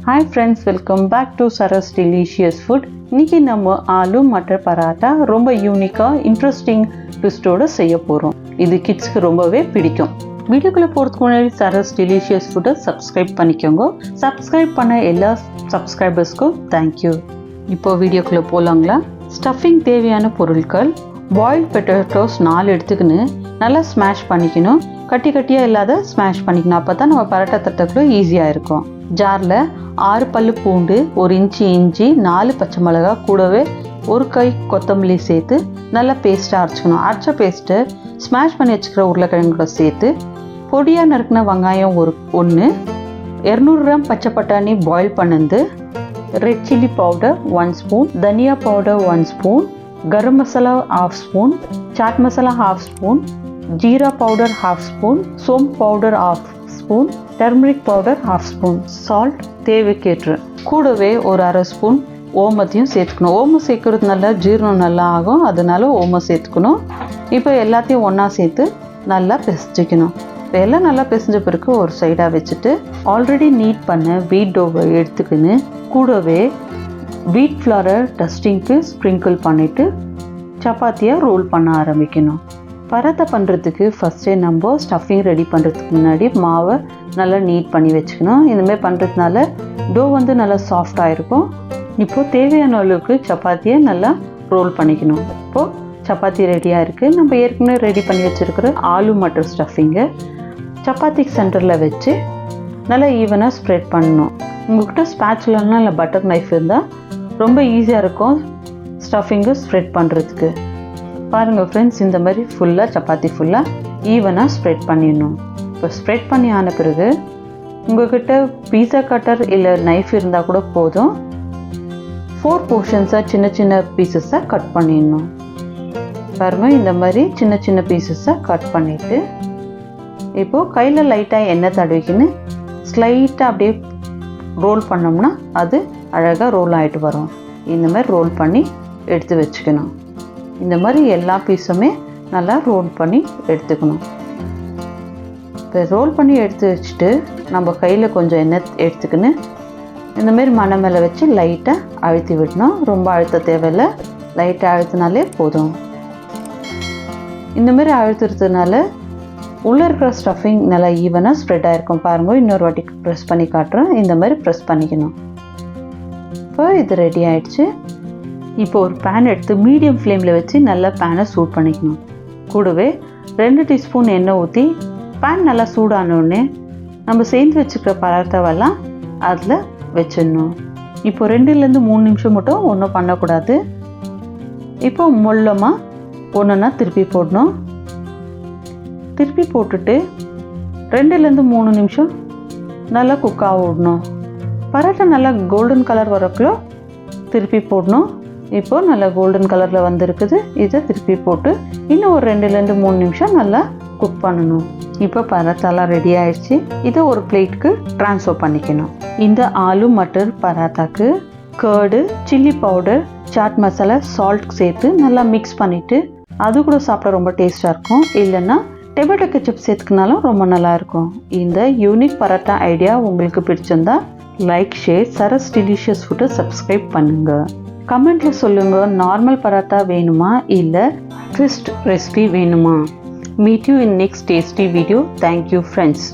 Hi friends, welcome back to Sarah's Delicious Food. இன்னைக்கு நம்ம ஆலு மட்டர் பராட்டா ரொம்ப யூனிக்கா இன்ட்ரெஸ்டிங் ட்விஸ்டோட செய்ய போறோம். இது கிட்ஸ்க்கு ரொம்பவே பிடிக்கும். வீடியோக்குள்ள போறதுக்கு முன்னாடி Sarah's Delicious Food சப்ஸ்கிரைப் பண்ணிக்கோங்க. சப்ஸ்கிரைப் பண்ண எல்லா சப்ஸ்கிரைபர்ஸ்க்கும் தேங்க்யூ. இப்போ வீடியோக்குள்ள போலாங்களா? ஸ்டஃபிங் தேவையான பொருட்கள்: பாயில்ட் பொட்டேட்டோஸ் 4 எடுத்துக்கின்னு நல்லா ஸ்மாஷ் பண்ணிக்கணும். கட்டி கட்டியாக இல்லாத ஸ்மாஷ் பண்ணிக்கணும். அப்போ தான் நம்ம பரோட்டா தட்டக்குள்ள ஈஸியாக இருக்கும். ஜாரில் 6 பல்லு பூண்டு, 1 இன்ச்சு இஞ்சி, 4 பச்சை மிளகா, கூடவே 1 கை கொத்தமல்லி சேர்த்து நல்லா பேஸ்ட்டாக அரைச்சிக்கணும். அரைச்ச பேஸ்ட்டு ஸ்மாஷ் பண்ணி வச்சுக்கிற உருளைக்கிழங்கு கூட சேர்த்து பொடியாக நறுக்கின வெங்காயம் 1, 200 கிராம் பச்சை பட்டாணி பாயில் பண்ணது, ரெட் சில்லி பவுடர் 1 ஸ்பூன், தனியா powder 1 spoon, garam masala 1/2 spoon, chaat masala 1/2 spoon, jeera powder 1/2 spoon, சோம்பு powder 1/2 spoon, turmeric powder 1/2 spoon, salt தேவைக்கேற்று, கூடவே ஒரு 1/2 ஸ்பூன் ஓமத்தையும் சேர்த்துக்கணும். ஓமம் சேர்க்கறது நல்லா ஜீரணம் நல்லா ஆகும், அதனால ஓமம் சேர்த்துக்கணும். இப்போ எல்லாத்தையும் ஒன்றா சேர்த்து நல்லா பிசைஞ்சிக்கணும். இப்போ எல்லாம் நல்லா பிசைஞ்ச பிறகு ஒரு சைடாக வச்சுட்டு ஆல்ரெடி நீட் பண்ண வீட் டோவை எடுத்துக்கின்னு கூடவே வீட் ஃப்ளாரை டஸ்டிங்க்கு ஸ்ப்ரிங்கிள் பண்ணிவிட்டு சப்பாத்தியாக ரோல் பண்ண ஆரம்பிக்கணும். பரோட்டா பண்ணுறதுக்கு ஃபஸ்ட்டே நம்ம ஸ்டஃபிங் ரெடி பண்ணுறதுக்கு முன்னாடி மாவை நல்லா நீட் பண்ணி வச்சுக்கணும். இந்தமாதிரி பண்ணுறதுனால டோ நல்லா சாஃப்டாக இருக்கும். இப்போது தேவையான அளவுக்கு சப்பாத்தியை நல்லா ரோல் பண்ணிக்கணும். இப்போது சப்பாத்தி ரெடியாக இருக்குது. நம்ம ஏற்கனவே ரெடி பண்ணி வச்சுருக்கிற ஆலு மட்டர் ஸ்டஃபிங்கை சப்பாத்திக்கு சென்டரில் வச்சு நல்லா ஈவனாக ஸ்ப்ரெட் பண்ணணும். உங்கள்கிட்ட ஸ்பேச்சுலன்னா இல்லை பட்டர் நைஃப் இருந்தால் ரொம்ப ஈஸியாக இருக்கும் ஸ்டஃபிங்கை ஸ்ப்ரெட் பண்ணுறதுக்கு. பாருங்கள் ஃப்ரெண்ட்ஸ், இந்த மாதிரி ஃபுல்லாக சப்பாத்தி ஃபுல்லாக ஈவனாக ஸ்ப்ரெட் பண்ணிடணும். இப்போ ஸ்ப்ரெட் பண்ணி ஆன பிறகு உங்கள்கிட்ட பீஸா கட்டர் இல்லை நைஃப் இருந்தால் கூட போதும். 4 போர்ஷன்ஸாக சின்ன சின்ன பீசஸாக கட் பண்ணிடணும். பாருங்கள், இந்த மாதிரி சின்ன சின்ன பீசஸாக கட் பண்ணிவிட்டு இப்போது கையில் லைட்டாக எண்ணெய் தடவிக்கின்னு ஸ்லைட்டாக அப்படியே ரோல் பண்ணோம்னா அது அழகாக ரோல் ஆகிட்டு வரும். இந்த மாதிரி ரோல் பண்ணி எடுத்து வச்சுக்கணும். இந்த மாதிரி எல்லா பீஸுமே நல்லா ரோல் பண்ணி எடுத்துக்கணும். இப்போ ரோல் பண்ணி எடுத்து வச்சுட்டு நம்ம கையில் கொஞ்சம் எண்ணெய் எடுத்துக்கின்னு இந்தமாரி மணை மேலே வச்சு லைட்டாக அழுத்தி விடணும். ரொம்ப அழுத்த தேவையில்லை, லைட்டாக அழுத்தினாலே போதும். இந்தமாரி அழுத்துறதுனால உள்ளே இருக்கிற ஸ்டஃபிங் நல்லா ஈவனாக ஸ்ப்ரெட் ஆகிருக்கும். பாருங்கள், இன்னொரு வாட்டி ப்ரெஸ் பண்ணி காட்டுறேன். இந்த மாதிரி ப்ரெஸ் பண்ணிக்கணும். இப்போ இது ரெடி ஆகிடுச்சு. இப்போ ஒரு பேன் எடுத்து மீடியம் ஃப்ளேமில் வச்சு நல்லா பேனை சூட் பண்ணிக்கணும். கூடவே 2 டீஸ்பூன் எண்ணெய் ஊற்றி பேன் நல்லா சூடானோடனே நம்ம சேர்ந்து வச்சுக்கிற பரோட்டாவெல்லாம் அதில் வச்சிடணும். இப்போ 2லேருந்து 3 நிமிஷம் மட்டும் ஒன்றும் பண்ணக்கூடாது. இப்போ மொல்லமாக ஒன்றுன்னா திருப்பி போடணும். திருப்பி போட்டுட்டு 2லேருந்து 3 நிமிஷம் நல்லா குக்காக விடணும். பரோட்டா நல்லா கோல்டன் கலர் வரக்குள்ள திருப்பி போடணும். இப்போது நல்லா கோல்டன் கலரில் வந்திருக்குது. இதை திருப்பி போட்டு இன்னும் ஒரு 2லேருந்து 3 நிமிஷம் நல்லா குக் பண்ணணும். இப்போ பரோட்டாலாம் ரெடி ஆயிடுச்சு. இதை ஒரு பிளேட்டுக்கு ட்ரான்ஸ்ஃபர் பண்ணிக்கணும். இந்த ஆலு மட்டர் பரோட்டாக்கு curd, chilli powder, chaat masala, salt சேர்த்து நல்லா மிக்ஸ் பண்ணிவிட்டு அது கூட சாப்பிட ரொம்ப டேஸ்ட்டாக இருக்கும். இல்லைன்னா டொமேட்டோ கெச்சப் சேர்த்துக்கினாலும் ரொம்ப நல்லாயிருக்கும். இந்த யூனிக் பரோட்டா ஐடியா உங்களுக்கு பிடிச்சிருந்தா லைக், ஷேர், சரஸ் டெலிஷியஸ் ஃபுட்டை சப்ஸ்கிரைப் பண்ணுங்கள். கமெண்ட்டில் சொல்லுங்கள், நார்மல் பரோட்டா வேணுமா இல்லை ட்விஸ்ட் ரெசிபி வேணுமா? Meet you in next tasty video. Thank you friends.